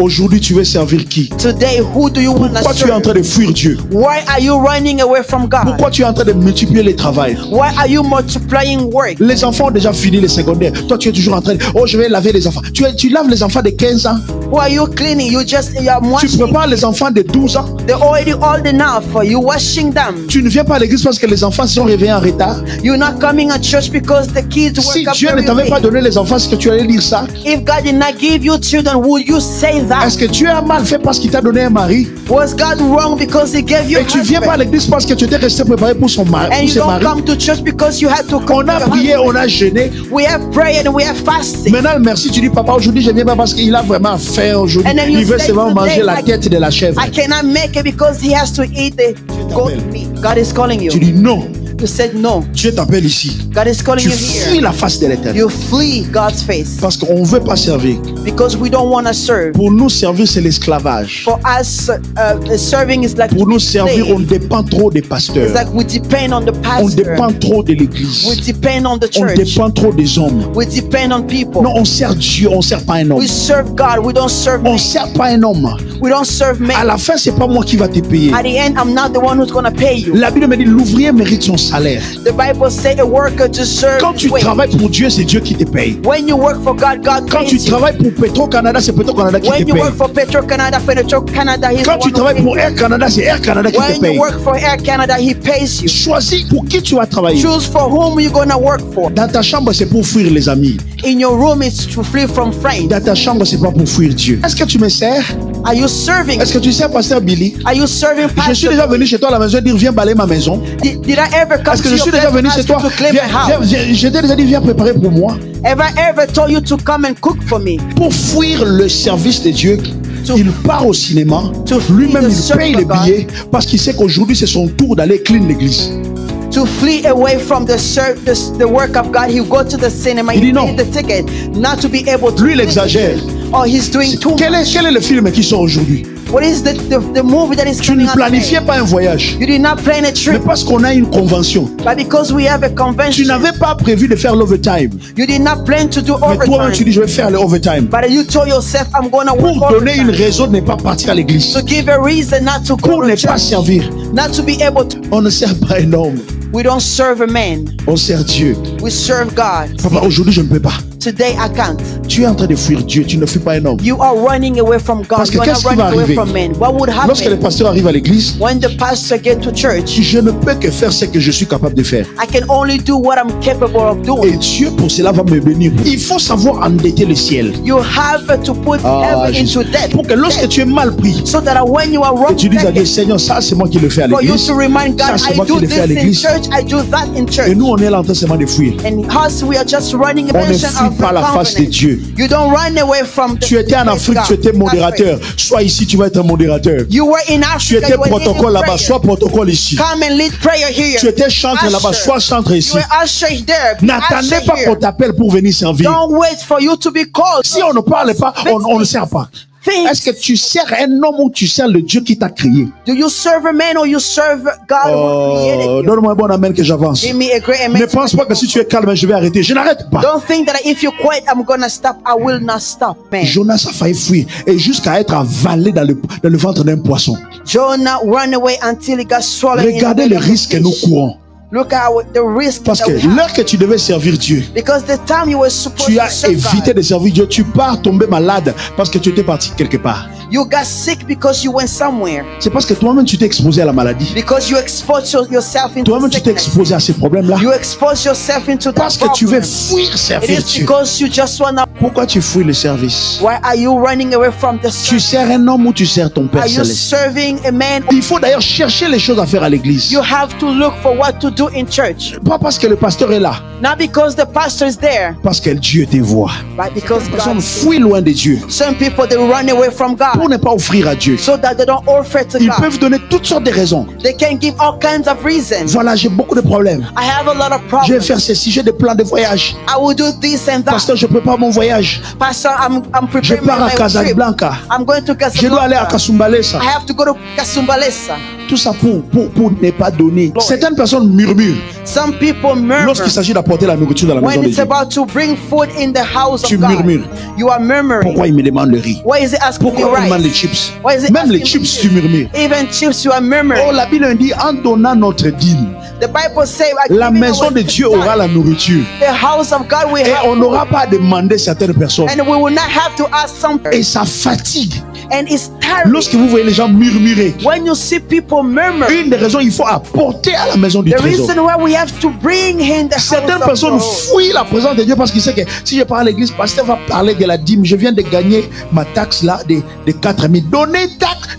Aujourd'hui, tu veux servir qui? Today, who do you want to Pourquoi tu es en serve? train de fuir Dieu? Why are you running away from God? Pourquoi tu es en train de multiplier les travails? Why are you multiplying work? Les enfants ont déjà fini les secondaires. Toi, tu es toujours en train de... Oh, je vais laver les enfants. Tu laves les enfants de 15 ans. Who are you cleaning? You are Tu washing. prépares les enfants de 12 ans. They're already old enough for you washing them. Tu ne viens pas à l'église parce que les enfants se sont réveillés en retard. You're not coming to church because the kids Si wake up Dieu ne very t'avait pas late. donné les enfants, est-ce que tu allais lire ça? If God did not give you children, would you say that? Est-ce que tu as mal fait parce qu'il t'a donné un mari? Was God wrong because He gave you Et tu viens pas à husband? l'église parce que tu étais resté préparé pour son mari, And pour you ses don't maris? come to church because you had to come On a to your prié, husband. on a jeûné. We have prayed and we have fasted. Maintenant, merci, tu dis, papa, aujourd'hui, je viens pas parce qu'il a vraiment faim aujourd'hui. And then you Il veut say seulement today, manger la tête de la chèvre. I cannot make it because he has to eat the goat meat. God is calling you. Tu dis non. You said no. Dieu t'appelle ici. God is calling Tu you fuis here. la face de l'éternel. You flee God's face Parce qu'on ne veut pas servir. because we don't want to serve. Pour nous, servir, c'est l'esclavage. For us, serving is like Pour to nous be servir, on slave. dépend trop des It's pasteurs. like we depend on the On pastor. dépend trop de We l'église. depend on the On church. dépend trop des hommes. We depend on people. Non, on sert Dieu, on ne sert pas un homme. We serve God. We don't serve On men. ne sert pas un homme. We don't serve À men. la fin, c'est pas moi qui va te payer. At the end, I'm not the one who's going to pay you. La Bible me dit l'ouvrier mérite son salaire. The Bible says a worker deserves Quand tu his wage. travailles pour Dieu, c'est Dieu qui te paye. When you work for God, God Quand tu pays you. travailles pour Petro-Canada, c'est Petro-Canada qui te When you paye. work for Petro-Canada, He's Quand the tu one who travailles pays pour you. Air Canada, c'est Air Canada qui te When paye. you work for Air Canada, He pays you. Choisis pour qui tu vas travailler. Choose for whom you're going to work for. Dans ta chambre, c'est pour fuir les amis. In your room, it's to flee from friends. Dans ta chambre, c'est pas pour fuir Dieu. Est-ce que tu me sers? Are you serving? Est-ce que tu sers Pasteur Billy? Are you serving Je suis Pastor? déjà venu chez toi à la maison et dire viens balayer ma maison. Did I ever come Est-ce que to je your suis déjà place venu and chez ask you toi? to clean my house? Je t'ai déjà dit viens préparer pour moi. Have I ever told you to come and cook for me? Pour fuir le service de Dieu, To- il part au cinéma. to flee Lui-même, the il service paye of les God. billets parce qu'il sait qu'aujourd'hui, c'est son tour d'aller clean l'église. To flee away from the work of God, he'll go to the cinema, Il dit he non. paid the ticket, not to be able to. Lui, il exagère. Or he's doing too Quel much. est le film qui sort aujourd'hui? What is the movie that is Tu coming ne out planifiais today? pas un voyage. You did not plan a Mais trip, parce qu'on a une convention. but because we have a Tu convention, n'avais pas prévu de faire l'overtime. you did not plan to do Mais toi-même, tu overtime. dis, je vais faire l'overtime. But you told yourself, I'm going to work Pour donner une overtime. raison de ne pas partir à l'église. To give a reason not to go Pour to ne pas church, servir. not to be able to. On ne sert pas un homme. We don't serve a man. On sert Dieu. We serve God. Papa, aujourd'hui, je ne peux pas. Today I can't. Tu es en train de fuir Dieu. Tu ne fuis pas un homme. You are running away from God. Parce que You are not qu'est-ce qui va running away arriver? from men. What would Lorsque le happen pasteur arrive à l'église, when the pastor get to church? je ne peux que faire ce que je suis capable de faire. I can only do what I'm capable of Et doing. Dieu, pour cela, va me bénir. Il faut savoir endetter le ciel. You have to put heaven Jésus. into debt. Pour que lorsque tu es mal pris, So that when you are que wrong, tu dises à Dieu, Seigneur, ça c'est moi qui le fais à for you l'église. to remind Ça God, c'est I moi qui do le fais à this in l'église. church, I do that in Et church. nous, on est là en train seulement de fuir. And us, we are just running a On ne mention fuit of pas the la face de covenant. Dieu. You don't run away from the Tu étais en Afrique, tu étais modérateur. Sois ici, tu vas être un modérateur. You were in Tu Africa, étais you were protocole leading là-bas, prayer. sois protocole ici. Come and lead prayer here. Tu étais chantre là-bas, Usher. sois chantre ici. You were usher there. Be N'attendez usher pas here. qu'on t'appelle pour venir servir. Don't wait for you to be called. Si on ne parle pas, on ne sert pas. Est-ce que tu sers un homme ou tu sers le Dieu qui t'a créé? Do you serve a man or you serve God who created you? Donne-moi un bon amen que j'avance. Give me a great amen. Ne pense pas que si tu es calme, je vais arrêter. Je n'arrête pas. Don't think that if you quit, I'm gonna stop. I will not stop, man. Jonas a failli fuir et jusqu'à être avalé dans le ventre d'un poisson. Jonah ran away until he got swallowed. Regardez le risque que nous courons. Look at the risk Parce that que we have. l'heure que tu devais servir Dieu, Because the time you were supposed tu to as serve évité God, de servir Dieu. Tu pars tomber malade parce que tu étais parti quelque part. you got sick because you went somewhere. C'est parce que toi-même tu t'es exposé à la maladie. Because you exposed yourself into Toi-même tu t'es sickness. exposé à ces problèmes-là. You expose yourself into that Parce que tu veux problem. fuir It servir is Dieu. because you just wanna. Pourquoi tu fuis le service? Why are you running away from the Tu service? sers un homme ou tu sers ton Père Are you céleste? serving a man? Il faut d'ailleurs chercher les choses à faire à l'église. You have to look for what to do in church. Pas parce que le pasteur est là, Not because the pastor is there, parce que Dieu te voit. but because Les personnes God. fuient loin de Dieu Some people they run away from pour God ne pas offrir à Dieu. so that they don't offer to Ils God. peuvent donner toutes sortes de raisons. They can give all kinds of reasons. Voilà, j'ai beaucoup de problèmes. I have a lot of Je vais problems. faire ceci, j'ai des plans de voyage. I will do this and that. Pasteur, je prépare mon voyage. Pastor, I'm Je preparing pars à my trip. Casablanca. I'm going to Je dois aller à Casablanca. Kasumbalesa. I have to go to Kasumbalesa. Tout ça pour ne pas donner. Certaines personnes murmurent Some people murmur lorsqu'il s'agit d'apporter la nourriture dans la maison when de it's Dieu. about to bring food in the house Tu of God. murmures. You are murmuring. Pourquoi il me demande le riz? Why is it asking me Pourquoi il me demande les rice? chips? Why is it Même asking les me chips, chips? tu murmures. Even chips, you are murmuring. Oh, la Bible dit, en donnant notre dîme, The Bible says, la maison de Dieu aura la nourriture. the house of God will Et have on n'aura pas à demander certaines personnes. and we will not have to ask something. Et ça fatigue. And it's tiring. Lorsque vous voyez les gens murmurer, When you see people murmur, une des raisons, il faut apporter à la maison du the trésor. reason why we have to bring in the Certaines house of personnes God. fuient la présence de Dieu parce qu'ils savent que si je parle à l'église, le pasteur va parler de la dîme. Je viens de gagner ma taxe là de 4 000.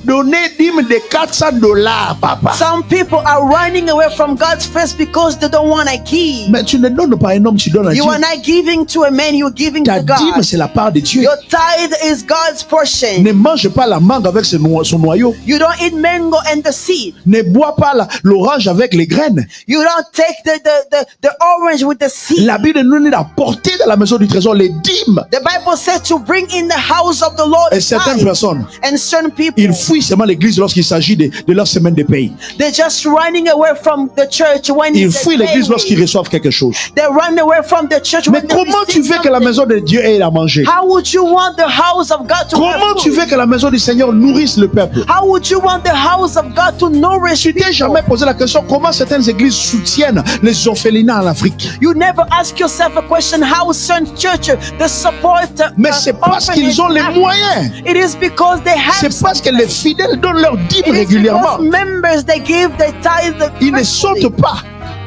Donnez dîme de $400, papa. Some people are running away from God's face because they don't want to give. Mais tu ne donnes pas à un homme, tu donnes à Dieu. You are not giving to a man, you're giving Ta to dîme, God. c'est la part de Dieu. Your tithe is God's portion. Ne mange pas la mangue avec son noyau. You don't eat mango and the seed. Ne bois pas l'orange avec les graines. You don't take the orange with the seed. La Bible nous dit d'apporter dans la maison du trésor les dîmes. The Bible says to bring in the house of the Lord. Et certaines tithe. personnes, And certain people, ils fuient seulement l'église lorsqu'il s'agit de leur semaine de paye. they're just running away from the church when Ils it's fuient the l'église day lorsqu'ils week. reçoivent quelque chose. They run away from the church Mais when they comment tu receive veux que la something. maison de Dieu ait à manger? How would you want the house of God to have Comment tu food? veux que la maison du Seigneur nourrisse le peuple? How would you want the house of God to nourish Tu t'es people? jamais posé la question comment certaines églises soutiennent les orphelinats en Afrique? You never ask yourself a question how certain churches they support. Mais c'est parce qu'ils ont les moyens. It is because they have. C'est parce que les fidèles donnent leur dîme It is régulièrement. because members they give their tithe. Ils ne sautent pas.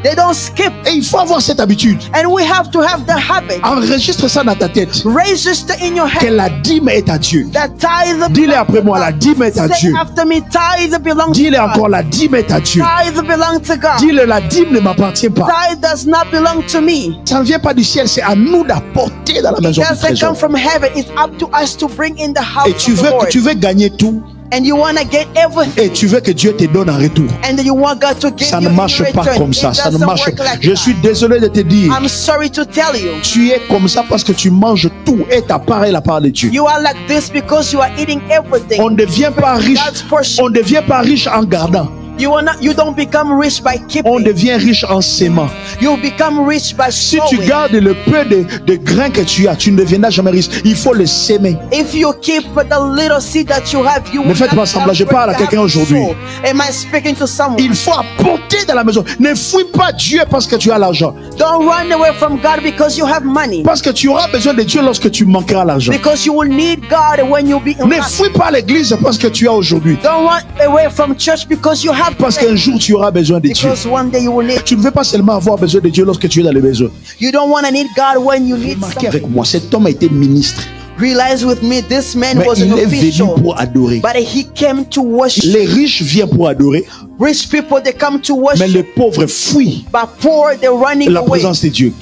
They don't skip. Et il faut avoir cette habitude. And we have to have the habit. Enregistre ça dans ta tête. Register in your Que head la dîme est à Dieu. that tithe. Dis-le après moi, la dîme est à Say Dieu. after me, tithe belongs Dis-le to encore, God. la dîme est à Dieu. Tithe belongs to God. Dis-le, la dîme ne m'appartient pas. Tithe does not belong to me. Ça ne vient pas du ciel, c'est à nous d'apporter dans la It maison du doesn't trésor. come from heaven. It's up to us to bring in the house Et tu of the veux, Lord. tu veux gagner tout. And you want to get everything. Et tu veux que Dieu te donne en retour. And you want God to give Ça you ne in marche pas return. comme ça. It Ça ne doesn't marche work pas. like Je that. suis désolé de te dire. I'm sorry to tell you. Tu es comme ça parce que tu manges tout et ta part est la part de Dieu. You are like this because you are eating everything. On ne devient pas riche. God's portion. On ne devient pas riche en gardant. You don't become rich by On keeping. devient riche en s'aimant. You become rich by Si tu sowing. gardes le peu de grains que tu as, tu ne deviendras jamais riche. Il faut le s'aimer. If you keep the little seed that you have, you Ne will faites not pas semblant, je have parle à bread quelqu'un to aujourd'hui. sow. Am I speaking to someone? Il faut apporter dans la maison. Ne fuis pas Dieu parce que tu as l'argent. Don't run away from God because you have money. Parce que tu auras besoin de Dieu lorsque tu manqueras l'argent. Because you will need God when you be in Ne lack. fuis pas l'église parce que tu as aujourd'hui. Don't run away from church because you have Parce faith. qu'un jour tu auras besoin de Dieu. Because one day you will need. Tu ne veux pas seulement avoir besoin de Dieu lorsque tu es dans le besoin. You don't want to need God when you need Remarquez something. avec moi, cet homme a été ministre. Realize with me, this man Mais was an il est venu official, pour adorer. but he came to worship. Les riches viennent pour adorer, Rich people, they come to mais worship, les pauvres fuient but poor, they're running la away. présence de Dieu.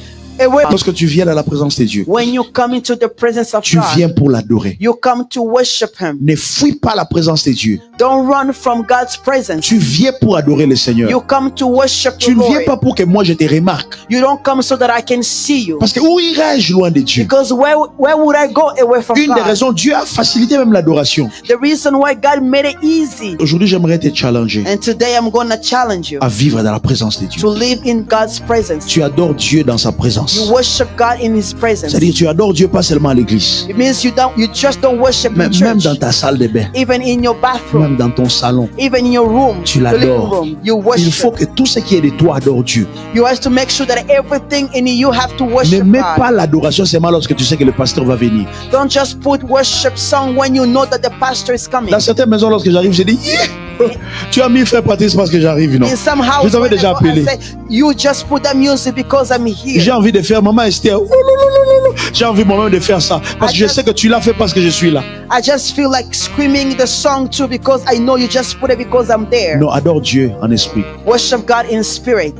Lorsque tu viens dans la présence de Dieu, When you come into the presence of tu God, viens pour l'adorer. you come to worship Him. Ne fuis pas la présence de Dieu. Don't run from God's presence. Tu viens pour adorer le Seigneur. You come to worship the Tu ne viens Lord. pas pour que moi je te remarque. You don't come so that I can see you. Parce que où irais-je loin de Dieu? Because where would I go away from Une des God? raisons, Dieu a facilité même l'adoration. The reason why God made it easy. Aujourd'hui, j'aimerais te challenger And today I'm going to challenge you à vivre dans la présence de Dieu. to live in God's presence. Tu adores Dieu dans sa présence. You worship God in His presence. C'est-à-dire, tu adores Dieu pas seulement à l'église, It means you just don't worship mais in même church. dans ta salle de bain, Even in your bathroom, même dans ton salon. even in your room, Tu the living l'adores. room, you Il faut worship. que tout ce qui est de toi adore Dieu. You have to make sure that everything in you have to Ne worship mets God. pas l'adoration seulement lorsque tu sais que le pasteur va venir. Don't just put worship song when you know that the pastor is coming. Dans certaines maisons, lorsque j'arrive, je dis yeah! Tu as mis frère Patrice parce que j'arrive, non? In some Je house, t'avais déjà whenever I appelé. say, you just put that music because I'm here. J'ai envie de faire Maman Esther. J'ai envie moi-même de faire ça. Parce que je sais que tu l'as fait parce que je suis là. I just feel like screaming the song too because I know you just put it because I'm there. Non, adore Dieu en esprit. Worship God in spirit.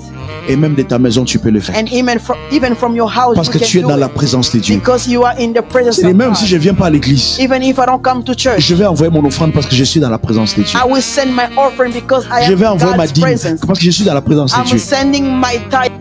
Et même de ta maison, tu peux le faire. And even from your house, Parce you que can tu es do dans la it. présence de Dieu. Because you are in the presence Et of même God. si je ne viens pas à l'église, Even if I don't come to church, je vais envoyer mon offrande parce que je suis dans la présence de Dieu. I will send my offering because I Je am vais in envoyer ma God's dîme presence. parce que je suis dans la présence de I'm Dieu. sending my tithe